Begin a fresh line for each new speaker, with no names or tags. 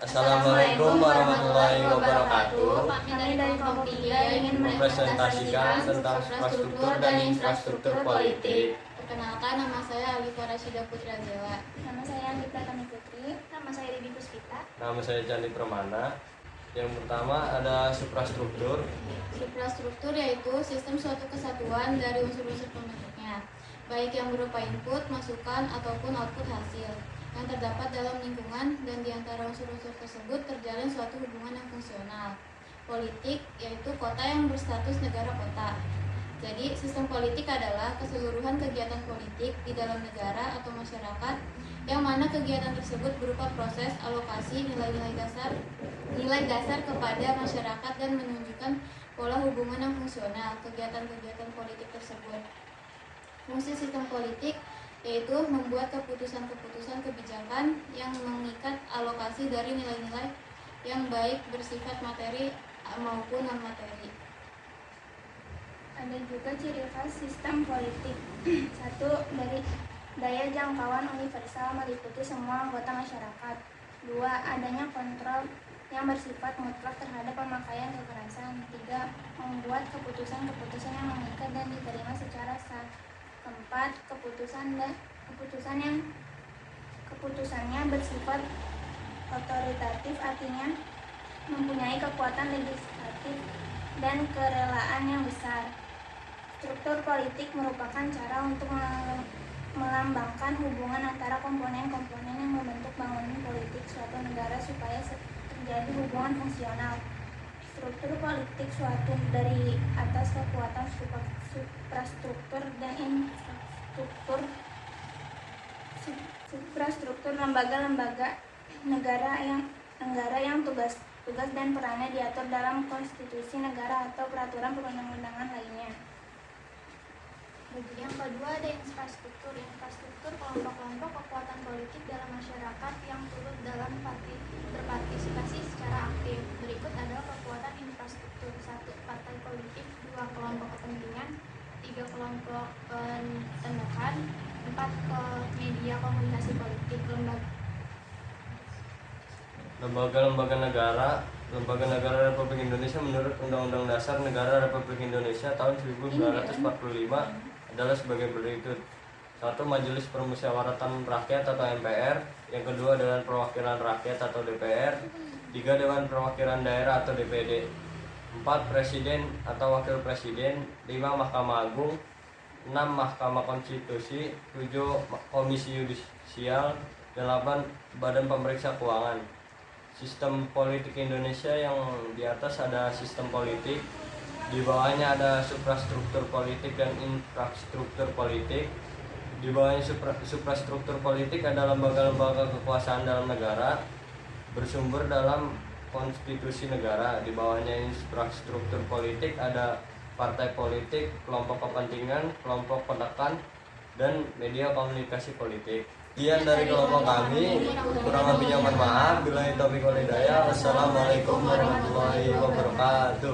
Assalamualaikum warahmatullahi wabarakatuh.
Kami dari kelompok 3 ingin
Mempresentasikan tentang infrastruktur dan infrastruktur politik.
Perkenalkan, nama saya Alifah Rashida Putra Zela.
Nama saya Andi Pratama Putri. Nama saya Debbie Puspita.
Nama saya Candi Permana. Yang pertama ada suprastruktur.
Suprastruktur yaitu sistem suatu kesatuan dari unsur-unsur pembentuknya, baik yang berupa input, masukan, ataupun output hasil, yang terdapat dalam lingkungan dan di antara unsur-unsur tersebut terjalin suatu hubungan yang fungsional. Politik yaitu kota yang berstatus negara kota. Jadi, sistem politik adalah keseluruhan kegiatan politik di dalam negara atau masyarakat yang mana kegiatan tersebut berupa proses alokasi nilai dasar kepada masyarakat dan menunjukkan pola hubungan yang fungsional kegiatan-kegiatan politik tersebut. Fungsi sistem politik yaitu membuat keputusan-keputusan kebijakan yang mengikat alokasi dari nilai-nilai yang baik bersifat materi maupun non-materi.
Ada juga ciri khas sistem politik. 1. Dari daya jangkauan universal meliputi semua anggota masyarakat. 2. Adanya kontrol yang bersifat mutlak terhadap pemakaian kekerasan. 3. Membuat keputusan-keputusan yang mengikat dan diterima secara sah. 4. Keputusannya bersifat otoritatif, artinya mempunyai kekuatan legislatif dan kerelaan yang besar. Struktur politik merupakan cara untuk melambangkan hubungan antara komponen-komponen yang membentuk bangunan politik suatu negara supaya terjadi hubungan fungsional. Struktur politik suatu dari atas kekuatan suprastruktur dan suprastruktur lembaga-lembaga negara yang tugas dan perannya diatur dalam konstitusi negara atau peraturan perundang-undangan lainnya.
Yang kedua ada infrastruktur. Infrastruktur kelompok-kelompok kekuatan politik dalam masyarakat yang turut dalam berpartisipasi secara aktif. Berikut adalah kekuatan infrastruktur. 1. Partai politik. 2. Kelompok kepentingan. 3. Kelompok penekan. 4. Media komunikasi politik.
Lembaga-lembaga negara. Lembaga negara Republik Indonesia menurut Undang-Undang Dasar Negara Republik Indonesia tahun 1945 adalah sebagai berikut. 1. Majelis Permusyawaratan Rakyat atau MPR. Yang kedua Dewan Perwakilan Rakyat atau DPR. 3. Dewan Perwakilan Daerah atau DPD. 4. Presiden atau Wakil Presiden. 5. Mahkamah Agung. 6. Mahkamah Konstitusi. 7. Komisi Yudisial. 8. Badan Pemeriksa Keuangan. Sistem politik Indonesia yang di atas ada sistem politik, di bawahnya ada suprastruktur politik dan infrastruktur politik. Di bawahnya suprastruktur politik ada lembaga-lembaga kekuasaan dalam negara bersumber dalam konstitusi negara. Di bawahnya infrastruktur politik ada partai politik, kelompok kepentingan, kelompok penekan, dan media komunikasi politik. Sekian dari kelompok kami, kurang lebihnya mohon maaf. Billahi taufiq wal hidayah. Wassalamualaikum warahmatullahi wabarakatuh.